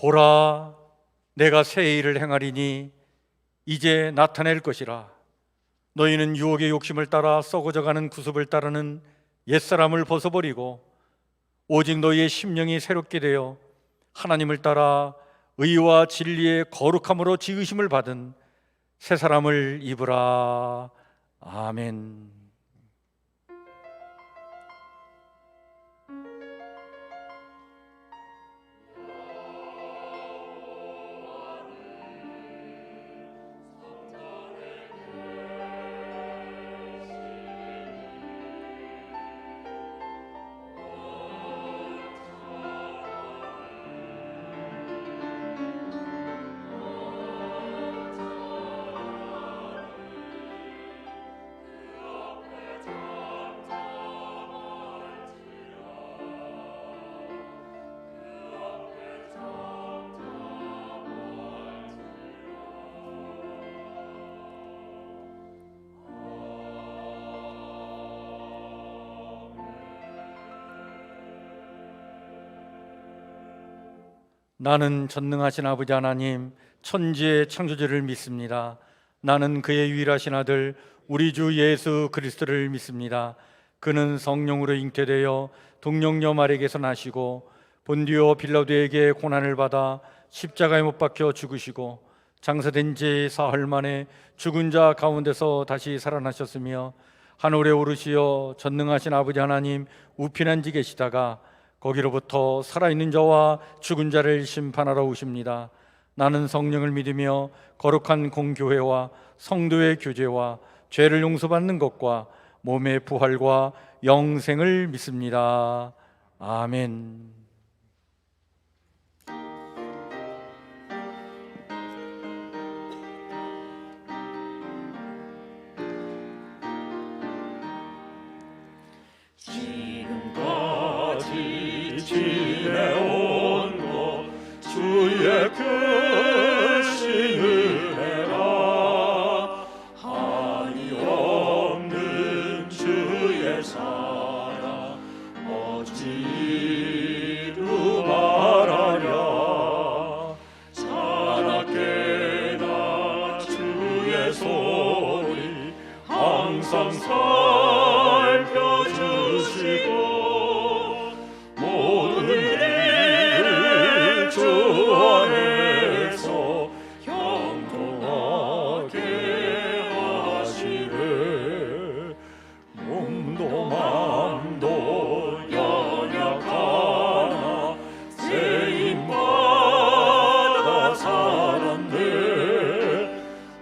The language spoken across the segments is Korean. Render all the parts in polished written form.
보라, 내가 새 일을 행하리니 이제 나타낼 것이라. 너희는 유혹의 욕심을 따라 썩어져가는 구습을 따르는 옛사람을 벗어버리고 오직 너희의 심령이 새롭게 되어 하나님을 따라 의와 진리의 거룩함으로 지으심을 받은 새 사람을 입으라. 아멘. 나는 전능하신 아버지 하나님, 천지의 창조주를 믿습니다. 나는 그의 유일하신 아들 우리 주 예수 그리스도를 믿습니다. 그는 성령으로 잉태되어 동정녀 마리아에게서 나시고 본디오 빌라도에게 고난을 받아 십자가에 못 박혀 죽으시고 장사된 지 사흘 만에 죽은 자 가운데서 다시 살아나셨으며 하늘에 오르시어 전능하신 아버지 하나님 우편한 지 계시다가 거기로부터 살아있는 자와 죽은 자를 심판하러 오십니다. 나는 성령을 믿으며 거룩한 공교회와 성도의 교제와 죄를 용서받는 것과 몸의 부활과 영생을 믿습니다. 아멘. 지내온 것 주의 크신 은혜라 한이 없는 주의 사랑 어찌 이루 말하랴 자나깨나 주의 손이 항상 살펴주시고 주 안에서 형통하게 하시네. 몸도 맘도 연약하나 세임받아 살았네.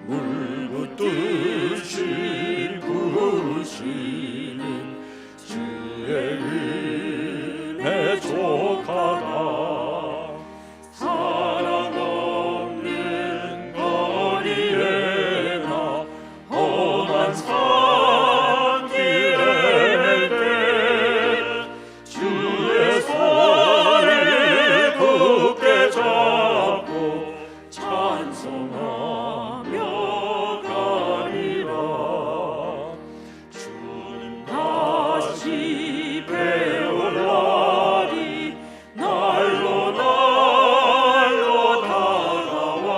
물붓듯이 구시는 주의 은혜 족하다. 사랑 없는 거리에나 험한 산길에 맬 때 주의 손을 굳게 잡고 찬송하며 가리라. 주님 다시 배울 날이 날로 날로 다가와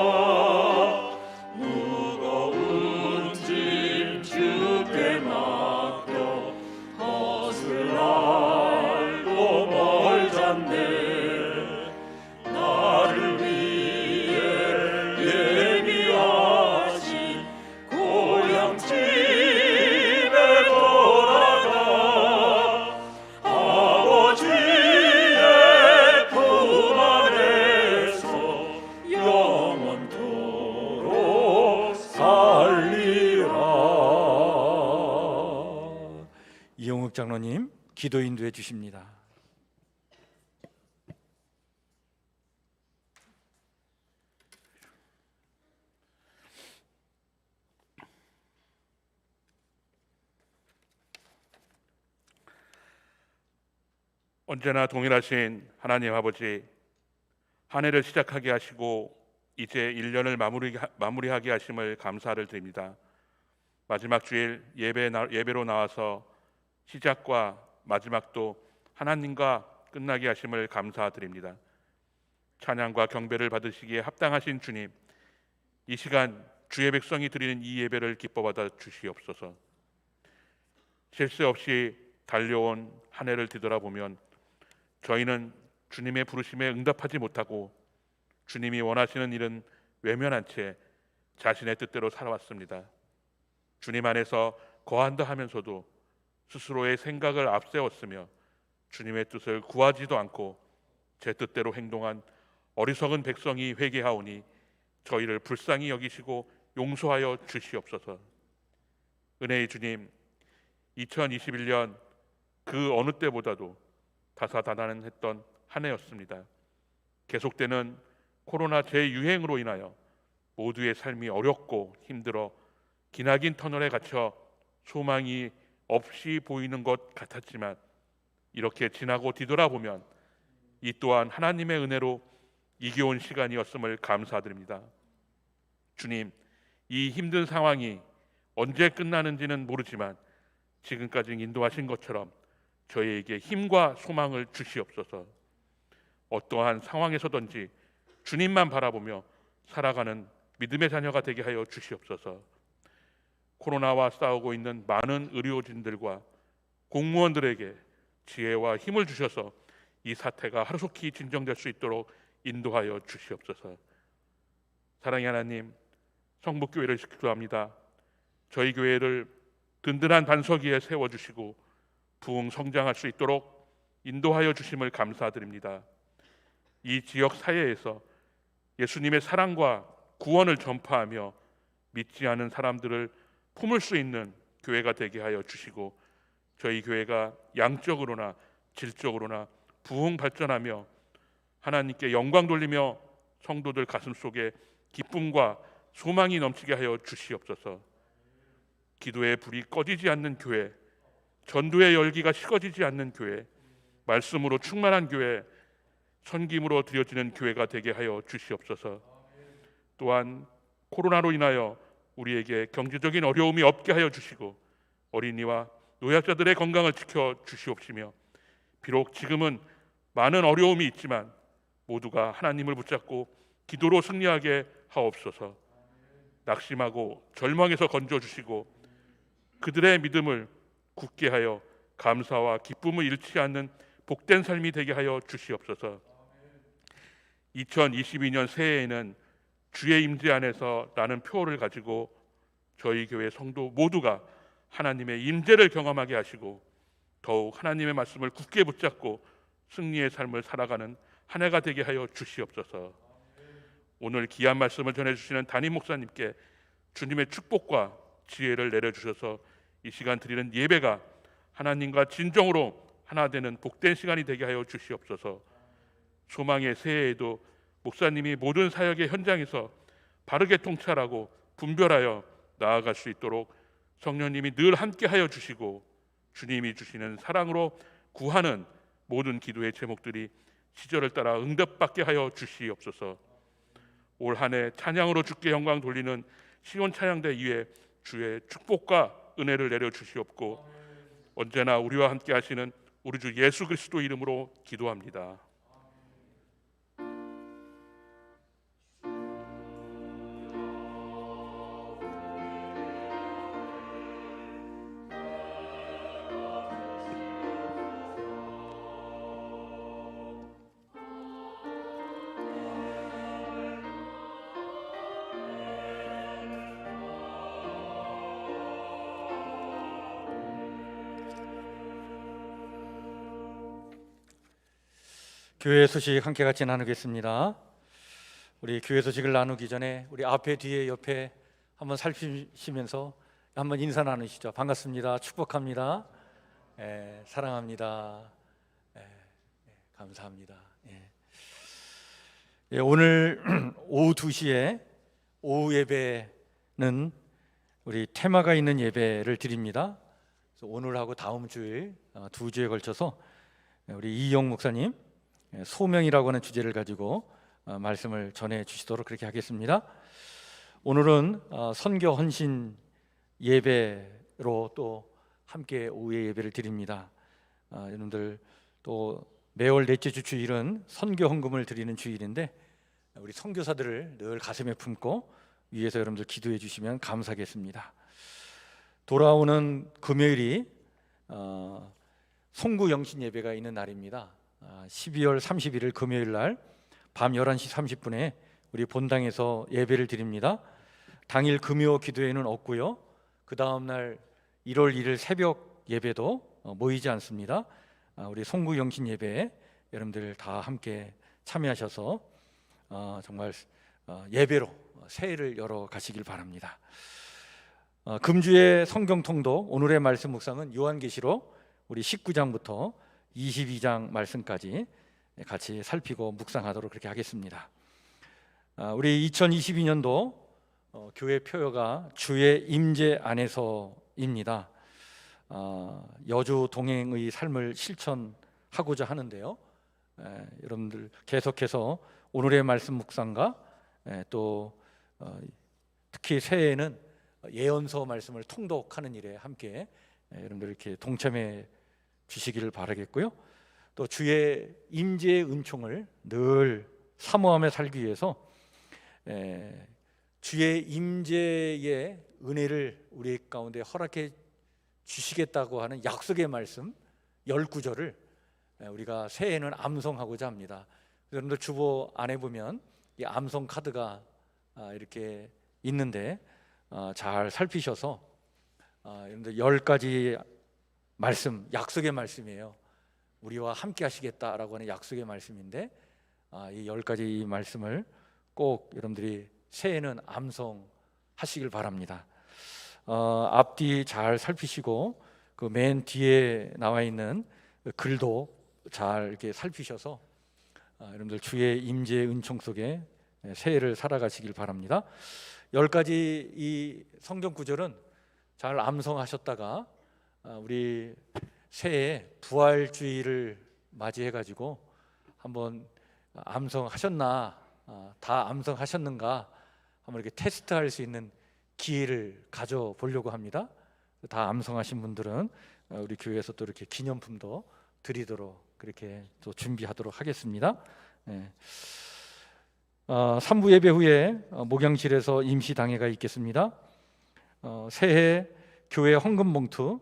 무거운 짐 주께 맡겨 벗을 날도 멀잖네. 나를 위해 예비하신 고향 집에 돌아가 아버지의 품 안에서 영원토록 살리라. 이용욱 장로님 기도 인도해 주십니다. 언제나 동일하신 하나님 아버지, 한 해를 시작하게 하시고 이제 1년을 마무리하게 하심을 감사를 드립니다. 마지막 주일 예배로 나와서 시작과 마지막도 하나님과 끝나게 하심을 감사드립니다. 찬양과 경배를 받으시기에 합당하신 주님, 이 시간 주의 백성이 드리는 이 예배를 기뻐 받아 주시옵소서. 쉴 새 없이 달려온 한 해를 뒤돌아보면 저희는 주님의 부르심에 응답하지 못하고 주님이 원하시는 일은 외면한 채 자신의 뜻대로 살아왔습니다. 주님 안에서 거한다 하면서도 스스로의 생각을 앞세웠으며 주님의 뜻을 구하지도 않고 제 뜻대로 행동한 어리석은 백성이 회개하오니 저희를 불쌍히 여기시고 용서하여 주시옵소서. 은혜의 주님, 2021년 그 어느 때보다도 다사다난했던 한 해였습니다. 계속되는 코로나 재유행으로 인하여 모두의 삶이 어렵고 힘들어 기나긴 터널에 갇혀 소망이 없이 보이는 것 같았지만 이렇게 지나고 뒤돌아보면 이 또한 하나님의 은혜로 이겨온 시간이었음을 감사드립니다. 주님, 이 힘든 상황이 언제 끝나는지는 모르지만 지금까지 인도하신 것처럼 저희에게 힘과 소망을 주시옵소서. 어떠한 상황에서든지 주님만 바라보며 살아가는 믿음의 자녀가 되게 하여 주시옵소서. 코로나와 싸우고 있는 많은 의료진들과 공무원들에게 지혜와 힘을 주셔서 이 사태가 하루속히 진정될 수 있도록 인도하여 주시옵소서. 사랑의 하나님, 성북교회를 기도합니다. 저희 교회를 든든한 반석 위에 세워주시고 부흥 성장할 수 있도록 인도하여 주심을 감사드립니다. 이 지역 사회에서 예수님의 사랑과 구원을 전파하며 믿지 않은 사람들을 품을 수 있는 교회가 되게 하여 주시고 저희 교회가 양적으로나 질적으로나 부흥 발전하며 하나님께 영광 돌리며 성도들 가슴 속에 기쁨과 소망이 넘치게 하여 주시옵소서. 기도의 불이 꺼지지 않는 교회, 전도의 열기가 식어지지 않는 교회, 말씀으로 충만한 교회, 선김으로 드려지는 교회가 되게 하여 주시옵소서. 또한 코로나로 인하여 우리에게 경제적인 어려움이 없게 하여 주시고 어린이와 노약자들의 건강을 지켜 주시옵시며 비록 지금은 많은 어려움이 있지만 모두가 하나님을 붙잡고 기도로 승리하게 하옵소서. 낙심하고 절망에서 건져주시고 그들의 믿음을 굳게 하여 감사와 기쁨을 잃지 않는 복된 삶이 되게 하여 주시옵소서. 2022년 새해에는 주의 임재 안에서 라는 표어를 가지고 저희 교회 성도 모두가 하나님의 임재를 경험하게 하시고 더욱 하나님의 말씀을 굳게 붙잡고 승리의 삶을 살아가는 한 해가 되게 하여 주시옵소서. 오늘 귀한 말씀을 전해주시는 담임 목사님께 주님의 축복과 지혜를 내려주셔서 이 시간 드리는 예배가 하나님과 진정으로 하나 되는 복된 시간이 되게 하여 주시옵소서. 소망의 새해에도 목사님이 모든 사역의 현장에서 바르게 통찰하고 분별하여 나아갈 수 있도록 성령님이 늘 함께 하여 주시고 주님이 주시는 사랑으로 구하는 모든 기도의 제목들이 시절을 따라 응답받게 하여 주시옵소서. 올 한 해 찬양으로 주께 영광 돌리는 시온 찬양대 위에 주의 축복과 은혜를 내려 주시옵고 언제나 우리와 함께 하시는 우리 주 예수 그리스도 이름으로 기도합니다. 교회 소식 함께 같이 나누겠습니다. 우리 교회 소식을 나누기 전에 우리 앞에 뒤에 옆에 한번 살피시면서 한번 인사 나누시죠. 반갑습니다. 축복합니다. 사랑합니다. 감사합니다. 오늘 오후 2시에 오후 예배는 우리 테마가 있는 예배를 드립니다. 그래서 오늘하고 다음 주일 두 주에 걸쳐서 우리 이영 목사님 소명이라고 하는 주제를 가지고 말씀을 전해 주시도록 그렇게 하겠습니다. 오늘은 선교 헌신 예배로 또 함께 오후에 예배를 드립니다. 여러분들 또 매월 넷째 주 주일은 선교 헌금을 드리는 주일인데 우리 선교사들을 늘 가슴에 품고 위에서 여러분들 기도해 주시면 감사하겠습니다. 돌아오는 금요일이 송구 영신 예배가 있는 날입니다. 12월 31일 금요일 날 밤 11시 30분에 우리 본당에서 예배를 드립니다. 당일 금요 기도회는 없고요. 그 다음 날 1월 1일 새벽 예배도 모이지 않습니다. 우리 송구 영신 예배에 여러분들 다 함께 참여하셔서 정말 예배로 새해를 열어 가시길 바랍니다. 금주의 성경 통독, 오늘의 말씀 묵상은 요한계시록 우리 19장부터 22장 말씀까지 같이 살피고 묵상하도록 그렇게 하겠습니다. 우리 2022년도 교회 표어가 주의 임재 안에서입니다. 여주 동행의 삶을 실천하고자 하는데요. 여러분들 계속해서 오늘의 말씀 묵상과 또 특히 새해에는 예언서 말씀을 통독하는 일에 함께 여러분들 이렇게 동참해 주시기를 바라겠고요. 또 주의 임재의 은총을 늘 사모하며 살기 위해서 주의 임재의 은혜를 우리 가운데 허락해 주시겠다고 하는 약속의 말씀 10구절을 우리가 새해에는 암송하고자 합니다. 여러분들 주보 안에 보면 이 암송 카드가 이렇게 있는데 잘 살피셔서 여러분들 10가지 말씀, 약속의 말씀이에요. 우리와 함께 하시겠다라고 하는 약속의 말씀인데 이 10가지 말씀을 꼭 여러분들이 새해에는 암송하시길 바랍니다. 앞뒤 잘 살피시고 그 맨 뒤에 나와 있는 글도 잘 이렇게 살피셔서 여러분들 주의 임재의 은총 속에 새해를 살아가시길 바랍니다. 10가지 이 성경 구절은 잘 암송하셨다가 우리 새해 부활주의를 맞이해 가지고 한번 암송하셨나, 다 암송하셨는가 한번 이렇게 테스트할 수 있는 기회를 가져보려고 합니다. 다 암송하신 분들은 우리 교회에서 또 이렇게 기념품도 드리도록 그렇게 또 준비하도록 하겠습니다. 3부 예배 후에 목양실에서 임시 당회가 있겠습니다. 새해 교회 헌금 봉투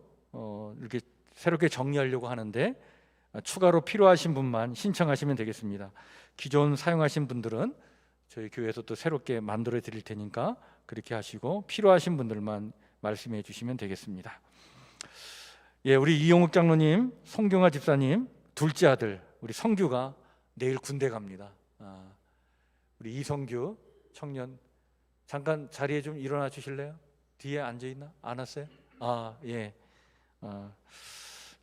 이렇게 새롭게 정리하려고 하는데 추가로 필요하신 분만 신청하시면 되겠습니다. 기존 사용하신 분들은 저희 교회에서 또 새롭게 만들어 드릴 테니까 그렇게 하시고 필요하신 분들만 말씀해 주시면 되겠습니다. 예, 우리 이용욱 장로님, 송경아 집사님 둘째 아들 우리 성규가 내일 군대 갑니다. 우리 이성규 청년 잠깐 자리에 좀 일어나 주실래요? 뒤에 앉아 있나? 안 왔어요? 예.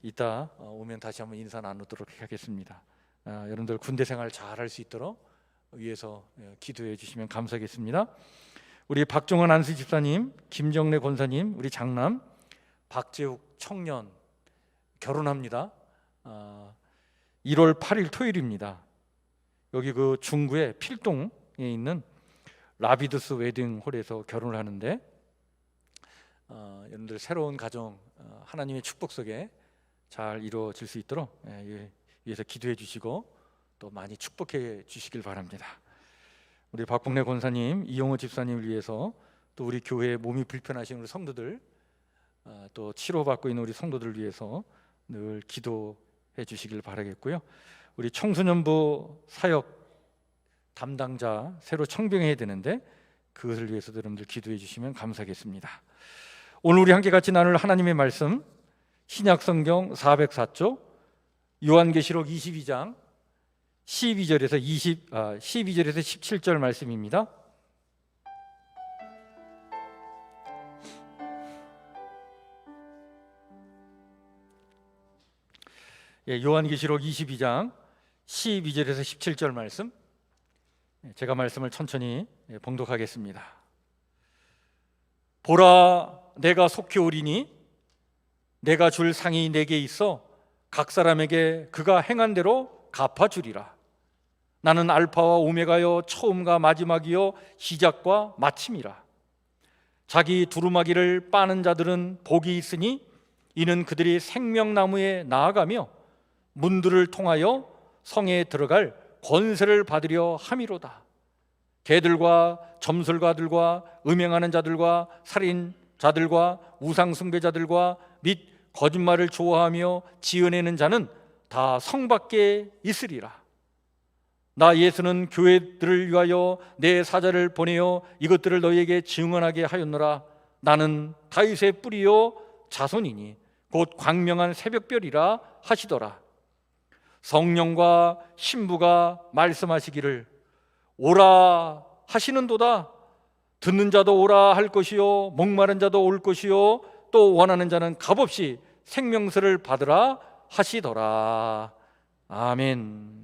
이따 오면 다시 한번 인사 나누도록 하겠습니다. 여러분들 군대 생활 잘 할 수 있도록 위에서 기도해 주시면 감사하겠습니다. 우리 박종원 안수 집사님, 김정래 권사님, 우리 장남 박재욱 청년 결혼합니다. 1월 8일 토요일입니다. 여기 그 중구의 필동에 있는 라비드스 웨딩홀에서 결혼을 하는데 여러분들 새로운 가정 하나님의 축복 속에 잘 이루어질 수 있도록 위해서 기도해 주시고 또 많이 축복해 주시길 바랍니다. 우리 박봉래 권사님, 이용호 집사님을 위해서 또 우리 교회에 몸이 불편하신 우리 성도들 또 치료받고 있는 우리 성도들을 위해서 늘 기도해 주시길 바라겠고요. 우리 청소년부 사역 담당자 새로 청병해야 되는데 그것을 위해서도 여러분들 기도해 주시면 감사하겠습니다. 오늘 우리 함께 같이 나눌 하나님의 말씀 신약성경 404쪽 요한계시록 22장 12절에서 17절 말씀입니다. 요한계시록 22장 12절에서 17절 말씀 제가 말씀을 천천히 봉독하겠습니다. 보라, 내가 속히 오리니 내가 줄 상이 내게 있어 각 사람에게 그가 행한 대로 갚아주리라. 나는 알파와 오메가요 처음과 마지막이요 시작과 마침이라. 자기 두루마기를 빠는 자들은 복이 있으니 이는 그들이 생명나무에 나아가며 문들을 통하여 성에 들어갈 권세를 받으려 함이로다. 개들과 점술가들과 음행하는 자들과 살인자들과 우상숭배자들과 및 거짓말을 좋아하며 지어내는 자는 다 성 밖에 있으리라. 나 예수는 교회들을 위하여 내 사자를 보내어 이것들을 너희에게 증언하게 하였노라. 나는 다윗의 뿌리요 자손이니 곧 광명한 새벽별이라 하시더라. 성령과 신부가 말씀하시기를 오라 하시는도다. 듣는 자도 오라 할 것이요 목마른 자도 올 것이요 또 원하는 자는 값없이 생명수를 받으라 하시더라. 아멘.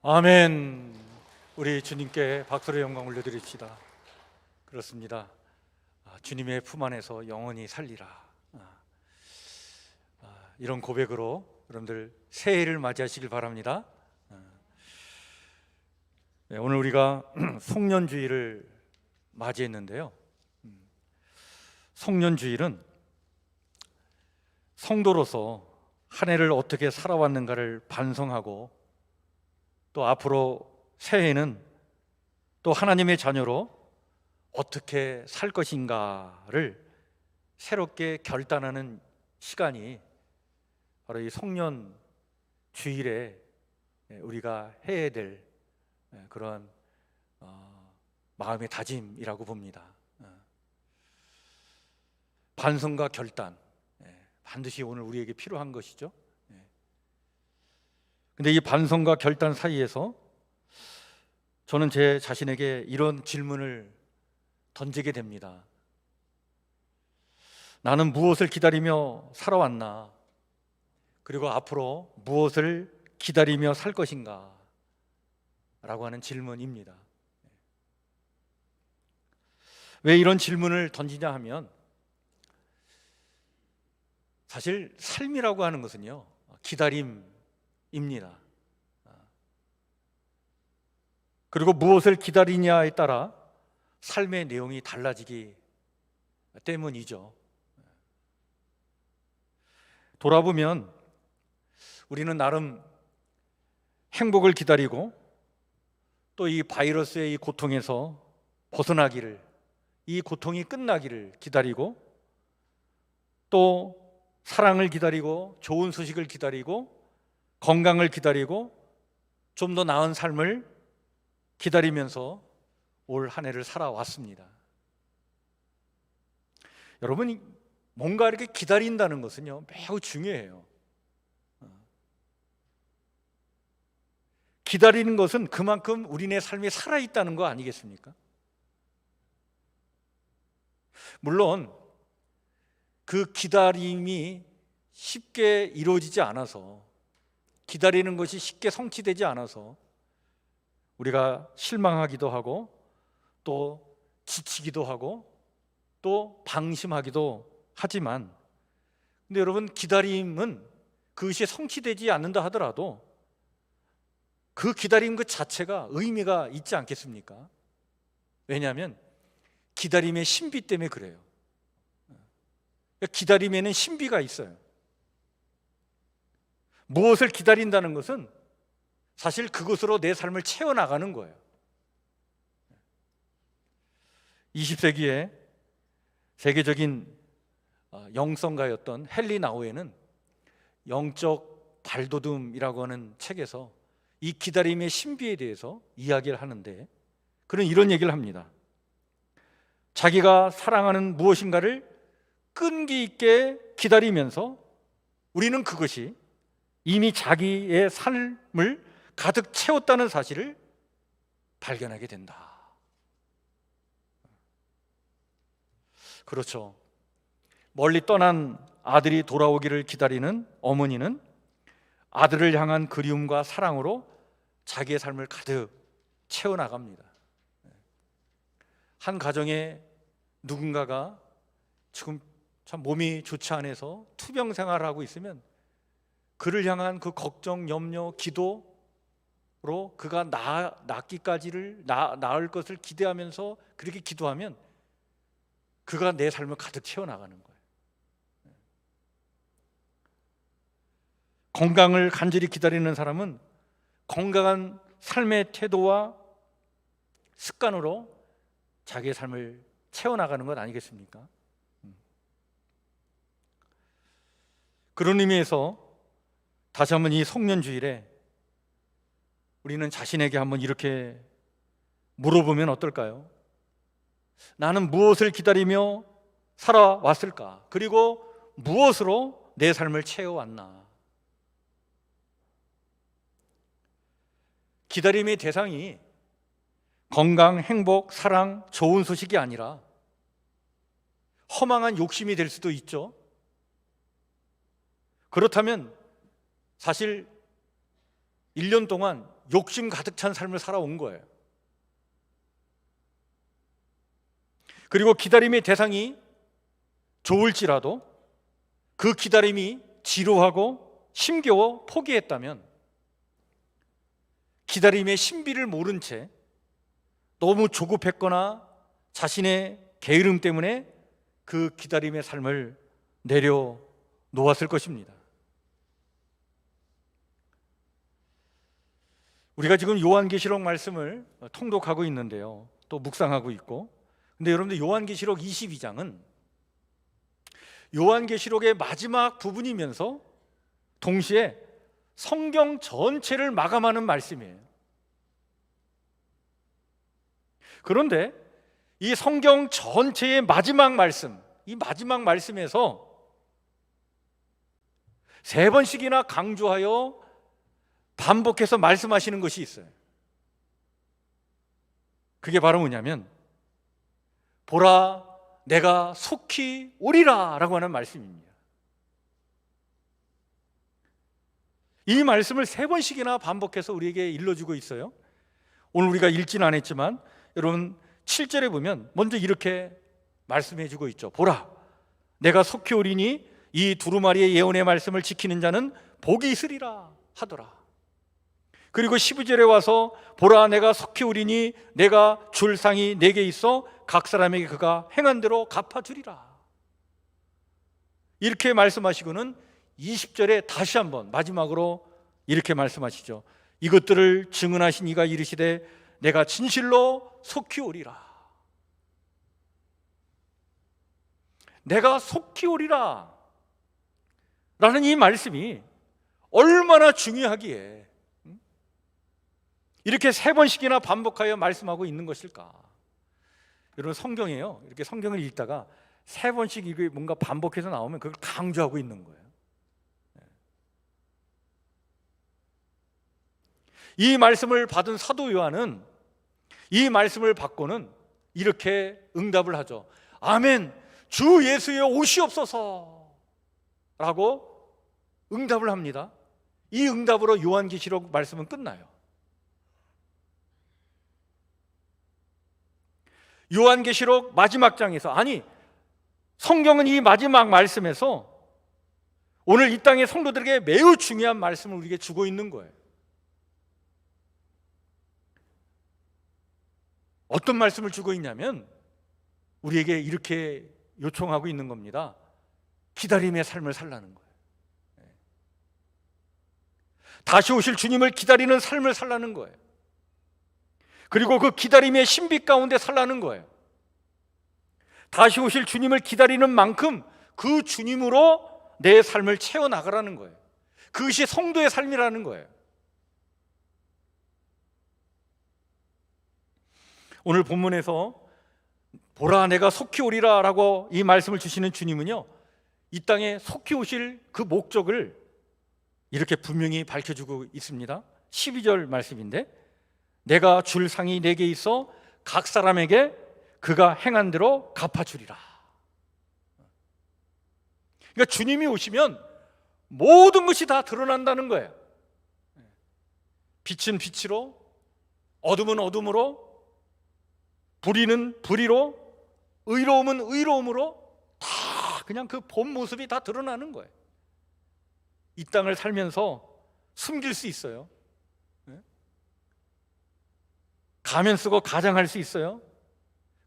아멘. 우리 주님께 박수로 영광 올려드립시다. 그렇습니다. 주님의 품 안에서 영원히 살리라. 이런 고백으로 여러분들 새해를 맞이하시길 바랍니다. 네, 오늘 우리가 송년주일을 맞이했는데요. 송년주일은 성도로서 한 해를 어떻게 살아왔는가를 반성하고 또 앞으로 새해에는 또 하나님의 자녀로 어떻게 살 것인가를 새롭게 결단하는 시간이 바로 이 송년 주일에 우리가 해야 될 그런 마음의 다짐이라고 봅니다. 반성과 결단, 반드시 오늘 우리에게 필요한 것이죠. 근데 이 반성과 결단 사이에서 저는 제 자신에게 이런 질문을 던지게 됩니다. 나는 무엇을 기다리며 살아왔나? 그리고 앞으로 무엇을 기다리며 살 것인가? 라고 하는 질문입니다. 왜 이런 질문을 던지냐 하면, 사실 삶이라고 하는 것은요, 기다림입니다. 그리고 무엇을 기다리냐에 따라 삶의 내용이 달라지기 때문이죠. 돌아보면 우리는 나름 행복을 기다리고 또 이 바이러스의 이 고통에서 벗어나기를, 이 고통이 끝나기를 기다리고, 또 사랑을 기다리고, 좋은 소식을 기다리고, 건강을 기다리고, 좀 더 나은 삶을 기다리면서 올 한 해를 살아왔습니다. 여러분, 뭔가 이렇게 기다린다는 것은요, 매우 중요해요. 기다리는 것은 그만큼 우리네 삶이 살아있다는 거 아니겠습니까? 물론 그 기다림이 쉽게 이루어지지 않아서, 기다리는 것이 쉽게 성취되지 않아서 우리가 실망하기도 하고, 또 지치기도 하고, 또 방심하기도 하지만, 근데 여러분, 기다림은 그것이 성취되지 않는다 하더라도 그 기다림 그 자체가 의미가 있지 않겠습니까? 왜냐하면 기다림의 신비 때문에 그래요. 기다림에는 신비가 있어요. 무엇을 기다린다는 것은 사실 그것으로 내 삶을 채워나가는 거예요. 20세기에 세계적인 영성가였던 헨리 나우에는 영적 발돋움이라고 하는 책에서 이 기다림의 신비에 대해서 이야기를 하는데, 그는 이런 얘기를 합니다. 자기가 사랑하는 무엇인가를 끈기 있게 기다리면서 우리는 그것이 이미 자기의 삶을 가득 채웠다는 사실을 발견하게 된다. 그렇죠. 멀리 떠난 아들이 돌아오기를 기다리는 어머니는 아들을 향한 그리움과 사랑으로 자기의 삶을 가득 채워나갑니다. 한 가정에 누군가가 지금 참 몸이 좋지 않아서 투병 생활을 하고 있으면 그를 향한 그 걱정, 염려, 기도로 그가 나을 것을 기대하면서 그렇게 기도하면 그가 내 삶을 가득 채워나가는 거예요. 건강을 간절히 기다리는 사람은 건강한 삶의 태도와 습관으로 자기의 삶을 채워나가는 것 아니겠습니까? 그런 의미에서 다시 한번 이 송년주일에 우리는 자신에게 한번 이렇게 물어보면 어떨까요? 나는 무엇을 기다리며 살아왔을까? 그리고 무엇으로 내 삶을 채워왔나? 기다림의 대상이 건강, 행복, 사랑, 좋은 소식이 아니라 허망한 욕심이 될 수도 있죠. 그렇다면 사실 1년 동안 욕심 가득 찬 삶을 살아온 거예요. 그리고 기다림의 대상이 좋을지라도 그 기다림이 지루하고 힘겨워 포기했다면 기다림의 신비를 모른 채 너무 조급했거나 자신의 게으름 때문에 그 기다림의 삶을 내려놓았을 것입니다. 우리가 지금 요한계시록 말씀을 통독하고 있는데요, 또 묵상하고 있고, 근데 여러분들 요한계시록 22장은 요한계시록의 마지막 부분이면서 동시에 성경 전체를 마감하는 말씀이에요. 그런데 이 성경 전체의 마지막 말씀, 이 마지막 말씀에서 세 번씩이나 강조하여 반복해서 말씀하시는 것이 있어요. 그게 바로 뭐냐면 보라 내가 속히 오리라 라고 하는 말씀입니다. 이 말씀을 세 번씩이나 반복해서 우리에게 일러주고 있어요. 오늘 우리가 읽지는 않았지만 여러분 7절에 보면 먼저 이렇게 말씀해주고 있죠. 보라 내가 속히 오리니 이 두루마리의 예언의 말씀을 지키는 자는 복이 있으리라 하더라. 그리고 12절에 와서 보라 내가 속히 오리니 내가 줄 상이 내게 있어 각 사람에게 그가 행한 대로 갚아주리라. 이렇게 말씀하시고는 20절에 다시 한번 마지막으로 이렇게 말씀하시죠. 이것들을 증언하신 이가 이르시되 내가 진실로 속히 오리라. 내가 속히 오리라 라는 이 말씀이 얼마나 중요하기에 이렇게 세 번씩이나 반복하여 말씀하고 있는 것일까? 여러분 성경이에요. 이렇게 성경을 읽다가 세 번씩 이게 뭔가 반복해서 나오면 그걸 강조하고 있는 거예요. 이 말씀을 받은 사도 요한은 이 말씀을 받고는 이렇게 응답을 하죠. 아멘, 주 예수여 오시옵소서 라고 응답을 합니다. 이 응답으로 요한계시록 말씀은 끝나요. 요한계시록 마지막 장에서, 아니 성경은 이 마지막 말씀에서 오늘 이 땅의 성도들에게 매우 중요한 말씀을 우리에게 주고 있는 거예요. 어떤 말씀을 주고 있냐면 우리에게 이렇게 요청하고 있는 겁니다. 기다림의 삶을 살라는 거예요. 다시 오실 주님을 기다리는 삶을 살라는 거예요. 그리고 그 기다림의 신비 가운데 살라는 거예요. 다시 오실 주님을 기다리는 만큼 그 주님으로 내 삶을 채워나가라는 거예요. 그것이 성도의 삶이라는 거예요. 오늘 본문에서 보라 내가 속히 오리라 라고 이 말씀을 주시는 주님은요, 이 땅에 속히 오실 그 목적을 이렇게 분명히 밝혀주고 있습니다. 12절 말씀인데 내가 줄 상이 내게 있어 각 사람에게 그가 행한 대로 갚아주리라. 그러니까 주님이 오시면 모든 것이 다 드러난다는 거예요. 빛은 빛으로, 어둠은 어둠으로, 불의는 불의로, 의로움은 의로움으로 다 그냥 그 본 모습이 다 드러나는 거예요. 이 땅을 살면서 숨길 수 있어요. 가면 쓰고 가장할 수 있어요.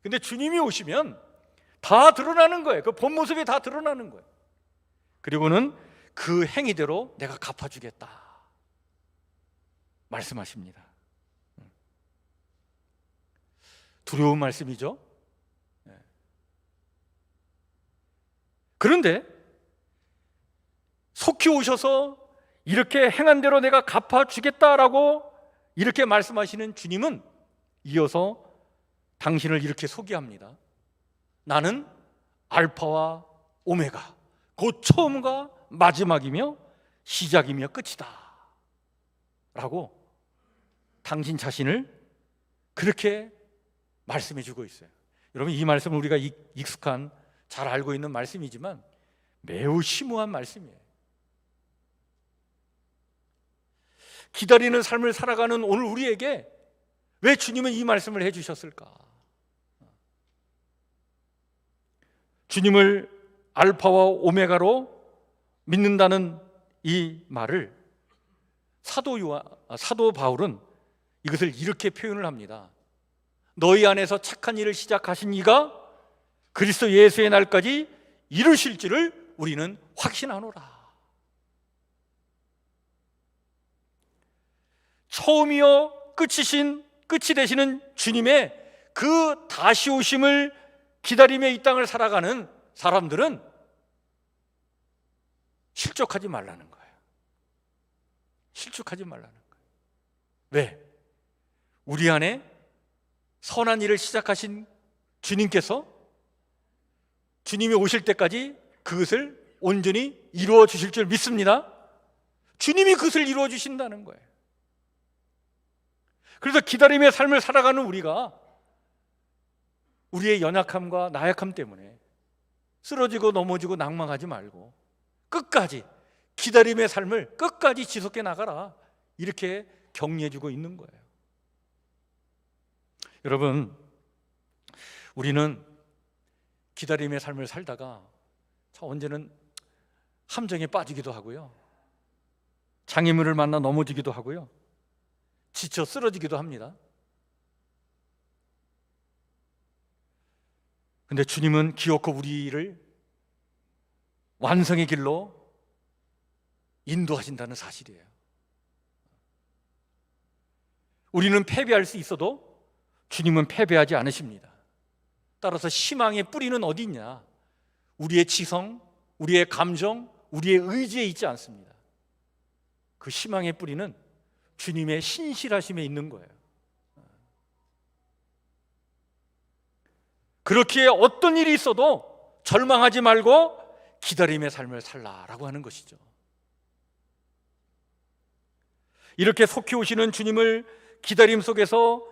근데 주님이 오시면 다 드러나는 거예요. 그 본 모습이 다 드러나는 거예요. 그리고는 그 행위대로 내가 갚아주겠다 말씀하십니다. 두려운 말씀이죠. 그런데 속히 오셔서 이렇게 행한 대로 내가 갚아주겠다라고 이렇게 말씀하시는 주님은 이어서 당신을 이렇게 소개합니다. 나는 알파와 오메가, 곧 처음과 마지막이며 시작이며 끝이다 라고 당신 자신을 그렇게 말씀해 주고 있어요. 여러분 이 말씀은 우리가 익숙한, 잘 알고 있는 말씀이지만 매우 심오한 말씀이에요. 기다리는 삶을 살아가는 오늘 우리에게 왜 주님은 이 말씀을 해주셨을까? 주님을 알파와 오메가로 믿는다는 이 말을 사도 바울은 이것을 이렇게 표현을 합니다. 너희 안에서 착한 일을 시작하신 이가 그리스도 예수의 날까지 이루실 줄을 우리는 확신하노라. 처음이요 끝이 되시는 주님의 그 다시 오심을 기다리며 이 땅을 살아가는 사람들은 실족하지 말라는 거예요. 실족하지 말라는 거예요. 왜? 우리 안에 선한 일을 시작하신 주님께서 주님이 오실 때까지 그것을 온전히 이루어 주실 줄 믿습니다. 주님이 그것을 이루어 주신다는 거예요. 그래서 기다림의 삶을 살아가는 우리가 우리의 연약함과 나약함 때문에 쓰러지고 넘어지고 낭망하지 말고 끝까지 기다림의 삶을 끝까지 지속해 나가라, 이렇게 격려해 주고 있는 거예요. 여러분, 우리는 기다림의 삶을 살다가 언제는 함정에 빠지기도 하고요, 장애물을 만나 넘어지기도 하고요, 지쳐 쓰러지기도 합니다. 근데 주님은 기어코 우리를 완성의 길로 인도하신다는 사실이에요. 우리는 패배할 수 있어도 주님은 패배하지 않으십니다. 따라서 희망의 뿌리는 어디 있냐? 우리의 지성, 우리의 감정, 우리의 의지에 있지 않습니다. 그 희망의 뿌리는 주님의 신실하심에 있는 거예요. 그렇기에 어떤 일이 있어도 절망하지 말고 기다림의 삶을 살라라고 하는 것이죠. 이렇게 속히 오시는 주님을 기다림 속에서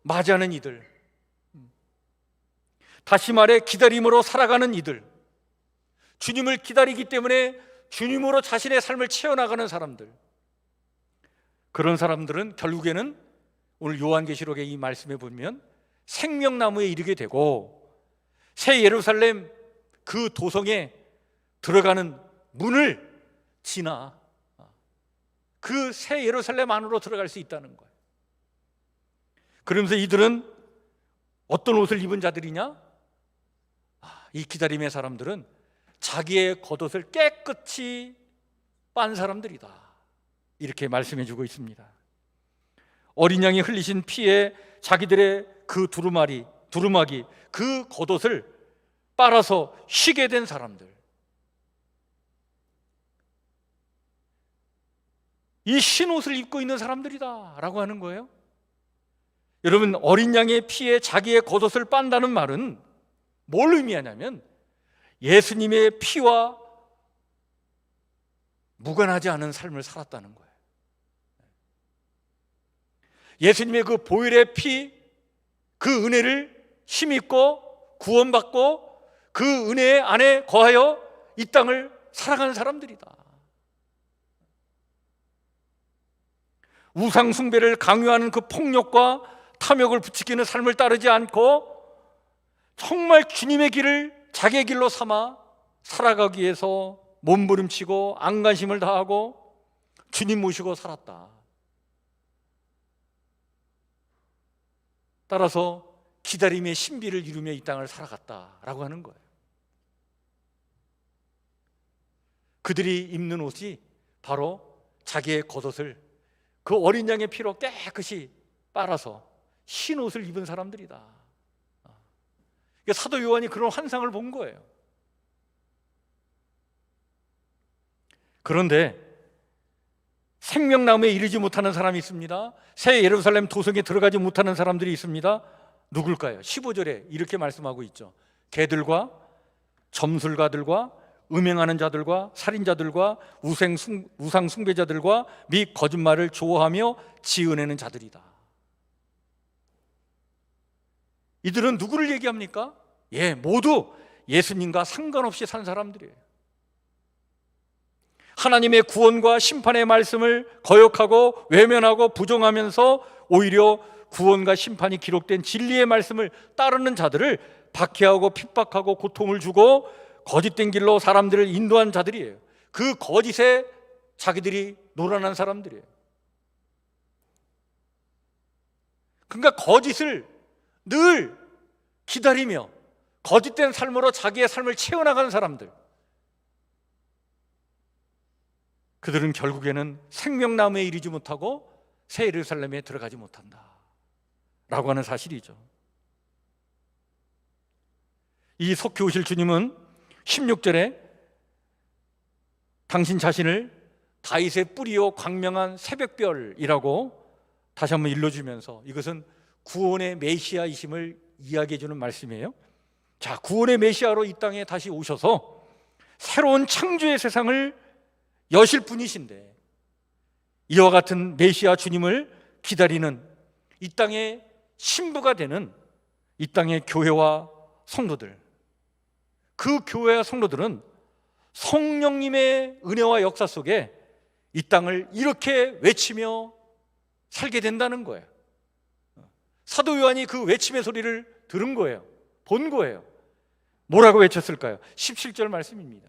맞이하는 이들, 다시 말해 기다림으로 살아가는 이들, 주님을 기다리기 때문에 주님으로 자신의 삶을 채워나가는 사람들, 그런 사람들은 결국에는 오늘 요한계시록의 이 말씀에 보면 생명나무에 이르게 되고 새 예루살렘 그 도성에 들어가는 문을 지나 그 새 예루살렘 안으로 들어갈 수 있다는 거예요. 그러면서 이들은 어떤 옷을 입은 자들이냐? 이 기다림의 사람들은 자기의 겉옷을 깨끗이 빤 사람들이다, 이렇게 말씀해 주고 있습니다. 어린 양이 흘리신 피에 자기들의 그 두루마기 그 겉옷을 빨아서 쉬게 된 사람들, 이 흰 옷을 입고 있는 사람들이다 라고 하는 거예요. 여러분, 어린 양의 피에 자기의 겉옷을 빤다는 말은 뭘 의미하냐면 예수님의 피와 무관하지 않은 삶을 살았다는 거예요. 예수님의 그 보혈의 피, 그 은혜를 힘입고 구원받고 그 은혜 안에 거하여 이 땅을 살아가는 사람들이다. 우상 숭배를 강요하는 그 폭력과 탐욕을 부추기는 삶을 따르지 않고 정말 주님의 길을 자기의 길로 삼아 살아가기 위해서 몸부림치고 안간힘을 다하고 주님 모시고 살았다. 따라서 기다림의 신비를 이루며 이 땅을 살아갔다라고 하는 거예요. 그들이 입는 옷이 바로 자기의 겉옷을 그 어린 양의 피로 깨끗이 빨아서 흰 옷을 입은 사람들이다. 사도 요한이 그런 환상을 본 거예요. 그런데 생명나무에 이르지 못하는 사람이 있습니다. 새 예루살렘 도성에 들어가지 못하는 사람들이 있습니다. 누굴까요? 15절에 이렇게 말씀하고 있죠. 개들과 점술가들과 음행하는 자들과 살인자들과 우상 숭배자들과 및 거짓말을 좋아하며 지어내는 자들이다. 이들은 누구를 얘기합니까? 모두 예수님과 상관없이 산 사람들이에요. 하나님의 구원과 심판의 말씀을 거역하고 외면하고 부정하면서 오히려 구원과 심판이 기록된 진리의 말씀을 따르는 자들을 박해하고 핍박하고 고통을 주고 거짓된 길로 사람들을 인도한 자들이에요. 그 거짓에 자기들이 놀아난 사람들이에요. 그러니까 거짓을 늘 기다리며 거짓된 삶으로 자기의 삶을 채워나가는 사람들, 그들은 결국에는 생명나무에 이르지 못하고 새 예루살렘에 들어가지 못한다 라고 하는 사실이죠. 이 속히 오실 주님은 16절에 당신 자신을 다윗의 뿌리요 광명한 새벽별이라고 다시 한번 일러주면서 이것은 구원의 메시아이심을 이야기해 주는 말씀이에요. 자, 구원의 메시아로 이 땅에 다시 오셔서 새로운 창조의 세상을 여실 분이신데, 이와 같은 메시아 주님을 기다리는 이 땅의 신부가 되는 이 땅의 교회와 성도들, 그 교회와 성도들은 성령님의 은혜와 역사 속에 이 땅을 이렇게 외치며 살게 된다는 거예요. 사도 요한이 그 외침의 소리를 들은 거예요. 본 거예요. 뭐라고 외쳤을까요? 17절 말씀입니다.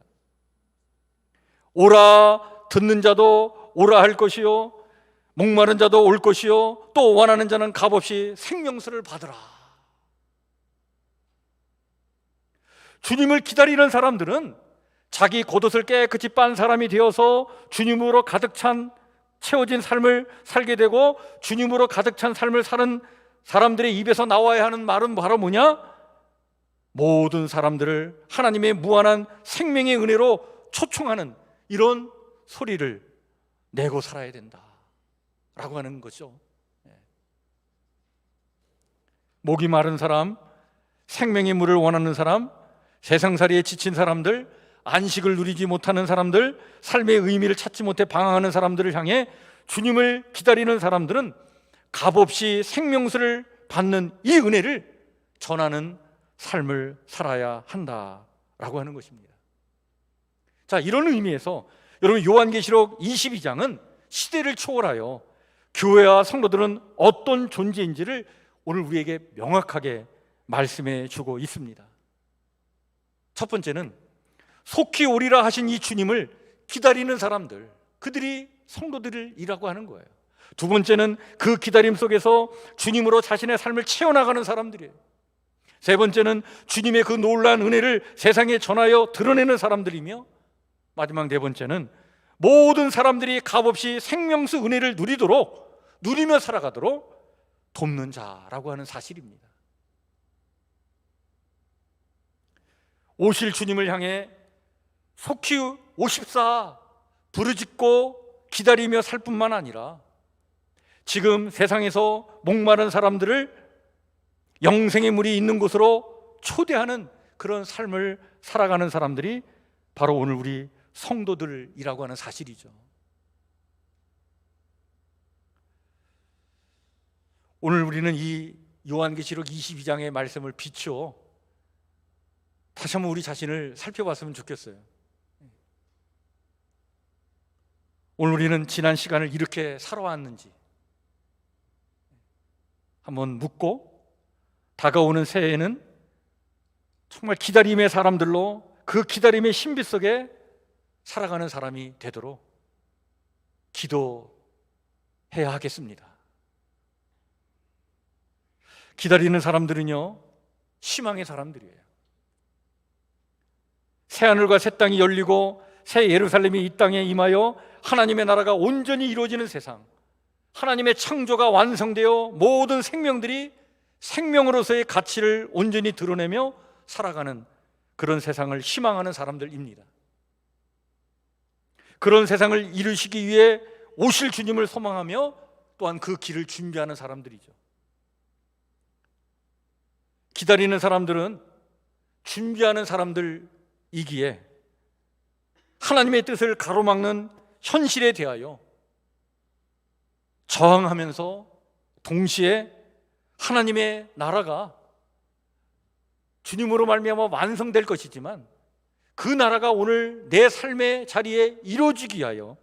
오라, 듣는 자도 오라 할 것이요, 목마른 자도 올 것이요, 또 원하는 자는 값없이 생명수를 받으라. 주님을 기다리는 사람들은 자기 겉옷을 깨끗이 빤 사람이 되어서 주님으로 가득 찬 채워진 삶을 살게 되고, 주님으로 가득 찬 삶을 사는 사람들의 입에서 나와야 하는 말은 바로 뭐냐? 모든 사람들을 하나님의 무한한 생명의 은혜로 초청하는 이런 소리를 내고 살아야 된다라고 하는 거죠. 목이 마른 사람, 생명의 물을 원하는 사람, 세상살이에 지친 사람들, 안식을 누리지 못하는 사람들, 삶의 의미를 찾지 못해 방황하는 사람들을 향해 주님을 기다리는 사람들은 값없이 생명수를 받는 이 은혜를 전하는 삶을 살아야 한다라고 하는 것입니다. 자, 이런 의미에서 여러분, 요한계시록 22장은 시대를 초월하여 교회와 성도들은 어떤 존재인지를 오늘 우리에게 명확하게 말씀해 주고 있습니다. 첫 번째는 속히 오리라 하신 이 주님을 기다리는 사람들, 그들이 성도들이라고 하는 거예요. 두 번째는 그 기다림 속에서 주님으로 자신의 삶을 채워나가는 사람들이에요. 세 번째는 주님의 그 놀라운 은혜를 세상에 전하여 드러내는 사람들이며, 마지막 네 번째는 모든 사람들이 값없이 생명수 은혜를 누리며 살아가도록 돕는 자라고 하는 사실입니다. 오실 주님을 향해 속히 오십사 부르짖고 기다리며 살 뿐만 아니라 지금 세상에서 목마른 사람들을 영생의 물이 있는 곳으로 초대하는 그런 삶을 살아가는 사람들이 바로 오늘 우리 성도들이라고 하는 사실이죠. 오늘 우리는 이 요한계시록 22장의 말씀을 비추어 다시 한번 우리 자신을 살펴봤으면 좋겠어요. 오늘 우리는 지난 시간을 이렇게 살아왔는지 한번 묻고, 다가오는 새해에는 정말 기다림의 사람들로 그 기다림의 신비 속에 살아가는 사람이 되도록 기도해야 하겠습니다. 기다리는 사람들은요, 희망의 사람들이에요. 새하늘과 새 땅이 열리고 새 예루살렘이 이 땅에 임하여 하나님의 나라가 온전히 이루어지는 세상, 하나님의 창조가 완성되어 모든 생명들이 생명으로서의 가치를 온전히 드러내며 살아가는 그런 세상을 희망하는 사람들입니다. 그런 세상을 이루시기 위해 오실 주님을 소망하며 또한 그 길을 준비하는 사람들이죠. 기다리는 사람들은 준비하는 사람들이기에 하나님의 뜻을 가로막는 현실에 대하여 저항하면서 동시에 하나님의 나라가 주님으로 말미암아 완성될 것이지만 그 나라가 오늘 내 삶의 자리에 이루어지기 위하여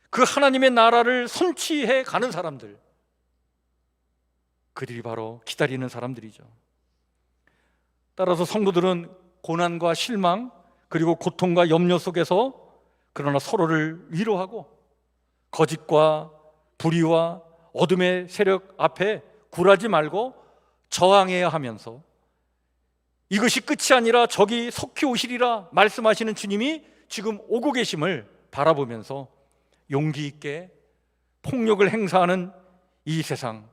그 하나님의 나라를 선취해 가는 사람들, 그들이 바로 기다리는 사람들이죠. 따라서 성도들은 고난과 실망 그리고 고통과 염려 속에서 그러나 서로를 위로하고 거짓과 불의와 어둠의 세력 앞에 굴하지 말고 저항해야 하면서, 이것이 끝이 아니라 저기 속히 오시리라 말씀하시는 주님이 지금 오고 계심을 바라보면서 용기 있게 폭력을 행사하는 이 세상,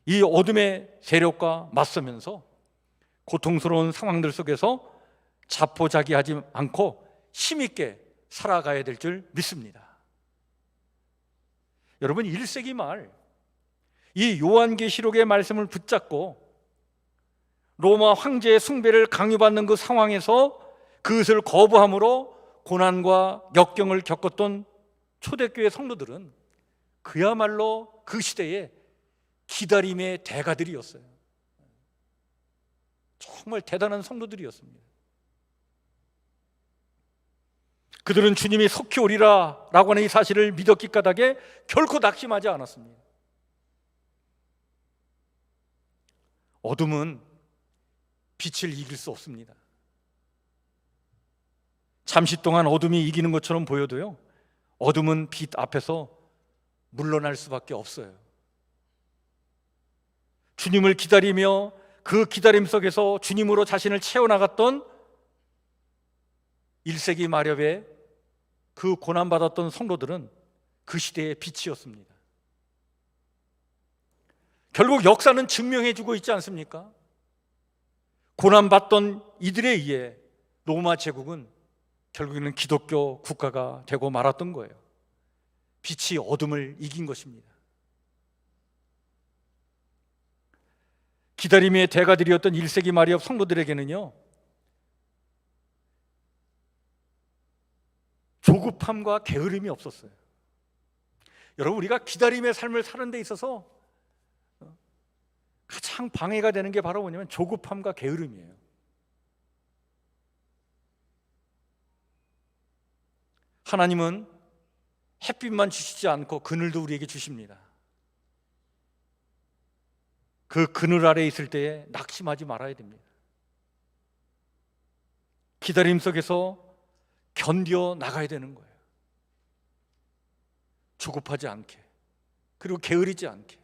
이 어둠의 세력과 맞서면서 고통스러운 상황들 속에서 자포자기하지 않고 힘있게 살아가야 될 줄 믿습니다. 여러분, 1세기 말 이 요한계시록의 말씀을 붙잡고 로마 황제의 숭배를 강요받는 그 상황에서 그것을 거부함으로 고난과 역경을 겪었던 초대교회 성도들은 그야말로 그 시대에 기다림의 대가들이었어요. 정말 대단한 성도들이었습니다. 그들은 주님이 속히 오리라 라고 하는 이 사실을 믿었기 까닭에 결코 낙심하지 않았습니다. 어둠은 빛을 이길 수 없습니다. 잠시 동안 어둠이 이기는 것처럼 보여도요, 어둠은 빛 앞에서 물러날 수밖에 없어요. 주님을 기다리며 그 기다림 속에서 주님으로 자신을 채워나갔던 1세기 마렵의 그 고난받았던 성도들은 그 시대의 빛이었습니다. 결국 역사는 증명해주고 있지 않습니까? 고난받던 이들에 의해 로마 제국은 결국에는 기독교 국가가 되고 말았던 거예요. 빛이 어둠을 이긴 것입니다. 기다림의 대가들이었던 1세기 마렵 성도들에게는요, 조급함과 게으름이 없었어요. 여러분, 우리가 기다림의 삶을 사는 데 있어서 가장 방해가 되는 게 바로 뭐냐면 조급함과 게으름이에요. 하나님은 햇빛만 주시지 않고 그늘도 우리에게 주십니다. 그 그늘 아래에 있을 때에 낙심하지 말아야 됩니다. 기다림 속에서 견뎌 나가야 되는 거예요. 조급하지 않게, 그리고 게으르지 않게.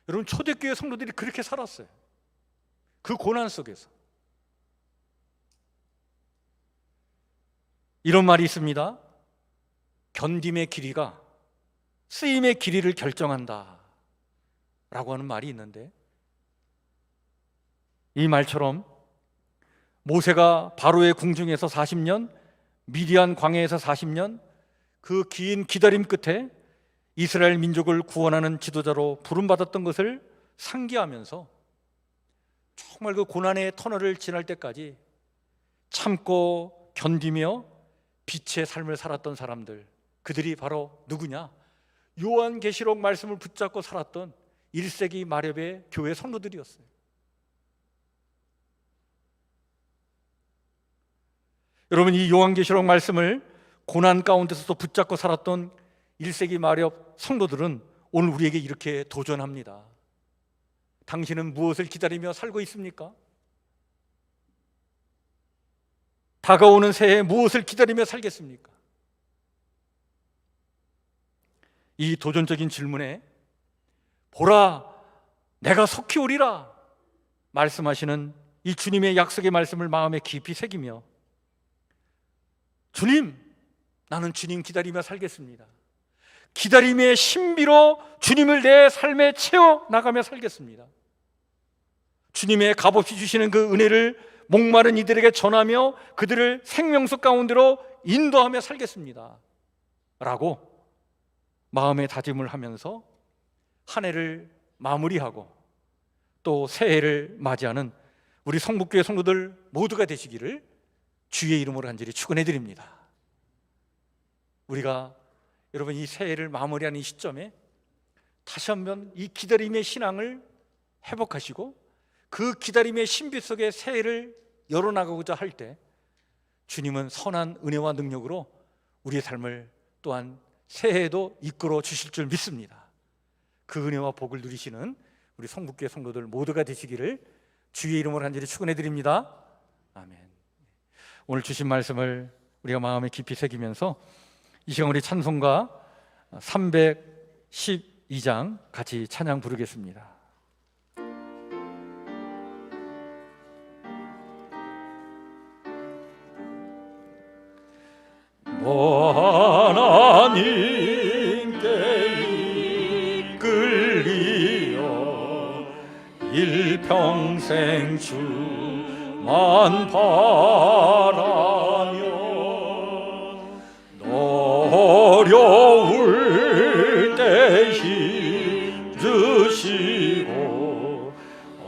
여러분, 초대교회 성도들이 그렇게 살았어요. 그 고난 속에서. 이런 말이 있습니다. 견딤의 길이가 쓰임의 길이를 결정한다 라고 하는 말이 있는데, 이 말처럼 모세가 바로의 궁중에서 40년, 미디안 광야에서 40년, 그 긴 기다림 끝에 이스라엘 민족을 구원하는 지도자로 부름받았던 것을 상기하면서 정말 그 고난의 터널을 지날 때까지 참고 견디며 빛의 삶을 살았던 사람들, 그들이 바로 누구냐? 요한계시록 말씀을 붙잡고 살았던 1세기 마렵의 교회 성도들이었어요. 여러분, 이 요한계시록 말씀을 고난 가운데서도 붙잡고 살았던 1세기 마렵 성도들은 오늘 우리에게 이렇게 도전합니다. 당신은 무엇을 기다리며 살고 있습니까? 다가오는 새해에 무엇을 기다리며 살겠습니까? 이 도전적인 질문에 보라, 내가 속히 오리라 말씀하시는 이 주님의 약속의 말씀을 마음에 깊이 새기며, 주님, 나는 주님 기다리며 살겠습니다. 기다림의 신비로 주님을 내 삶에 채워나가며 살겠습니다. 주님의 값없이 주시는 그 은혜를 목마른 이들에게 전하며 그들을 생명수 가운데로 인도하며 살겠습니다 라고 마음의 다짐을 하면서 한 해를 마무리하고 또 새해를 맞이하는 우리 성북교회 성도들 모두가 되시기를 주의 이름으로 간절히 축원해 드립니다. 우리가 여러분 이 새해를 마무리하는 이 시점에 다시 한번 이 기다림의 신앙을 회복하시고 그 기다림의 신비 속에 새해를 열어나가고자 할 때 주님은 선한 은혜와 능력으로 우리의 삶을 또한 새해에도 이끌어 주실 줄 믿습니다. 그 은혜와 복을 누리시는 우리 성북교회 성도들 모두가 되시기를 주의 이름으로 간절히 축원해 드립니다. 아멘. 오늘 주신 말씀을 우리가 마음에 깊이 새기면서 이 시간 우리 찬송가 312장 같이 찬양 부르겠습니다. 하나님께 이끌리어 일평생 주만 바라며 어려울 때 힘 지켜주시고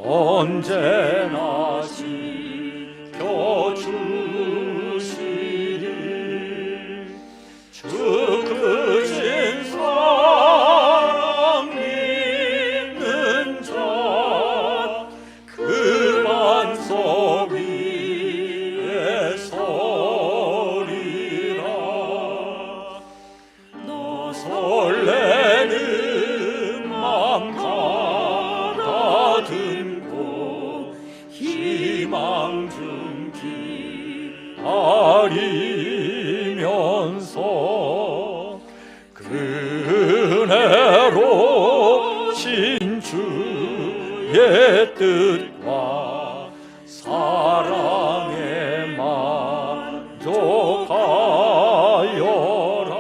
언제나 지켜주시리. 주 크신 사랑 믿는 자 그 반석 위에 서리라. 너 설레는 맘 가다듬고 희망 좀 기다리면서 그 은혜로 신주의 뜻과 사랑에 만족하여라.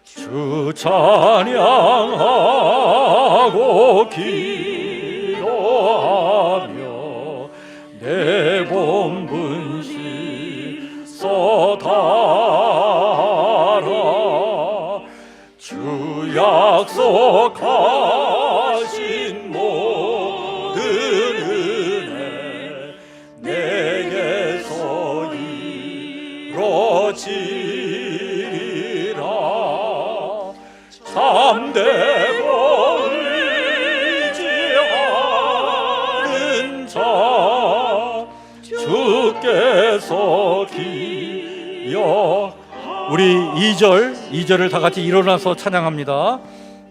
주 찬양하고 기도하며 내 본분시 써달라. 주 약속하신 모든 은혜 내게서 이루어지리라. 참되고 의지하는 자 주께서 기억. 우리 2절을 다 같이 일어나서 찬양합니다.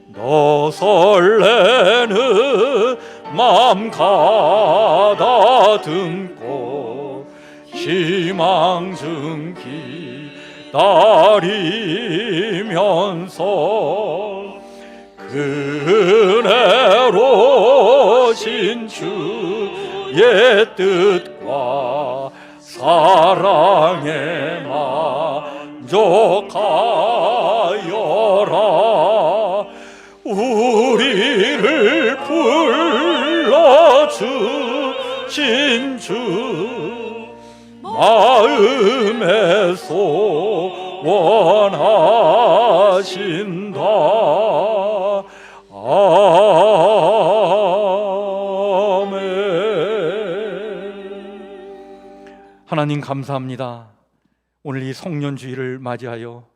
너 설레는 맘 가다듬고 희망 좀 기다리면서 그 은혜로 신주의 뜻과 사랑에 만족하여라. 우리를 불러주신 주 마음에 소원하신다. 아멘. 하나님 감사합니다. 오늘 이 성년주의를 맞이하여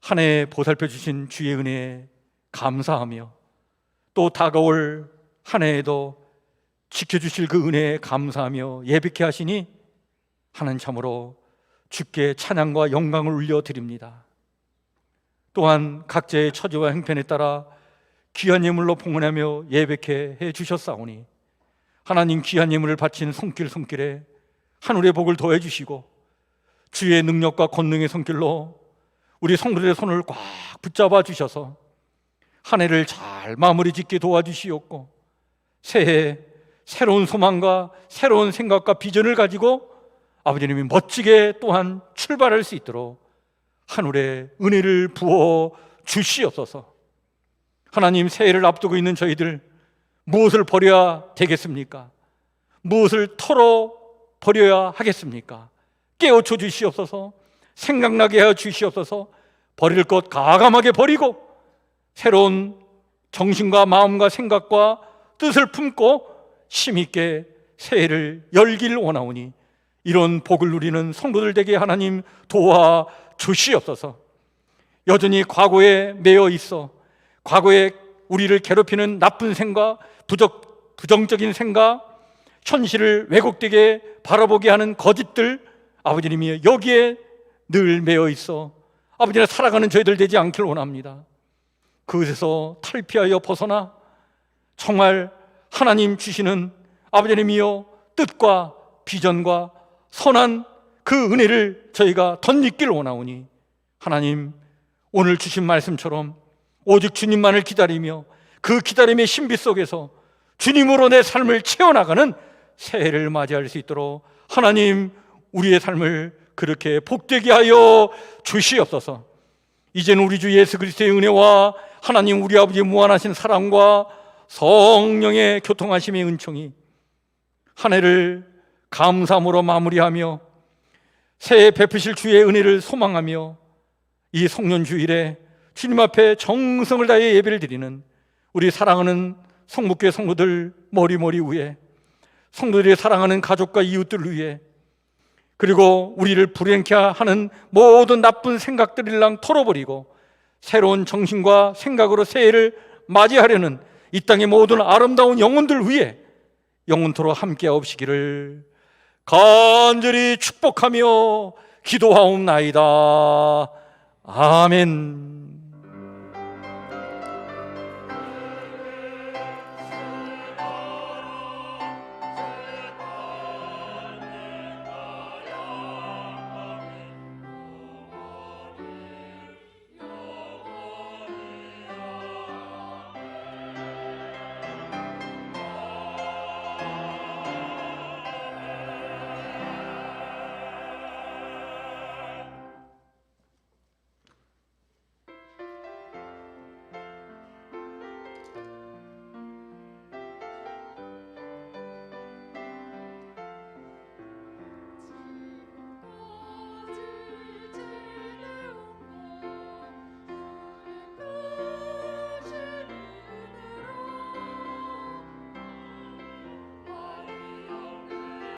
한 해 보살펴 주신 주의 은혜에 감사하며 또 다가올 한 해에도 지켜주실 그 은혜에 감사하며 예비케 하시니 하나님 참으로 주께 찬양과 영광을 올려드립니다. 또한 각자의 처지와 행편에 따라 귀한 예물로 봉헌하며 예배케 해주셨사오니 하나님 귀한 예물을 바친 손길에 하늘의 복을 더해주시고 주의 능력과 권능의 손길로 우리 성도들의 손을 꽉 붙잡아 주셔서 한 해를 잘 마무리 짓게 도와주시옵고 새해 새로운 소망과 새로운 생각과 비전을 가지고 아버지님이 멋지게 또한 출발할 수 있도록 하늘의 은혜를 부어 주시옵소서. 하나님, 새해를 앞두고 있는 저희들 무엇을 버려야 되겠습니까? 무엇을 털어 버려야 하겠습니까? 깨우쳐 주시옵소서. 생각나게 하여 주시옵소서. 버릴 것 가감하게 버리고 새로운 정신과 마음과 생각과 뜻을 품고 힘있게 새해를 열길 원하오니 이런 복을 누리는 성도들 되게 하나님 도와 주시옵소서. 여전히 과거에 매여 있어 과거에 우리를 괴롭히는 나쁜 생각, 부정적인 생각, 현실을 왜곡되게 바라보게 하는 거짓들, 아버지님이 여기에 늘 매여 있어 아버지는 살아가는 저희들 되지 않기를 원합니다. 그것에서 탈피하여 벗어나 정말 하나님 주시는 아버지님이여 뜻과 비전과 선한 그 은혜를 저희가 덧입길 원하오니 하나님, 오늘 주신 말씀처럼 오직 주님만을 기다리며 그 기다림의 신비 속에서 주님으로 내 삶을 채워나가는 새해를 맞이할 수 있도록 하나님, 우리의 삶을 그렇게 복되게 하여 주시옵소서. 이제는 우리 주 예수 그리스도의 은혜와 하나님 우리 아버지의 무한하신 사랑과 성령의 교통하심의 은총이 한 해를 감사함으로 마무리하며 새해 베푸실 주의 은혜를 소망하며 이 송년주일에 주님 앞에 정성을 다해 예배를 드리는 우리 사랑하는 성북교회 성도들 머리 위에, 성도들이 사랑하는 가족과 이웃들을 위해, 그리고 우리를 불행케 하는 모든 나쁜 생각들이랑 털어버리고 새로운 정신과 생각으로 새해를 맞이하려는 이 땅의 모든 아름다운 영혼들 위해 영원토록 함께 하옵시기를 간절히 축복하며 기도하옵나이다. 아멘.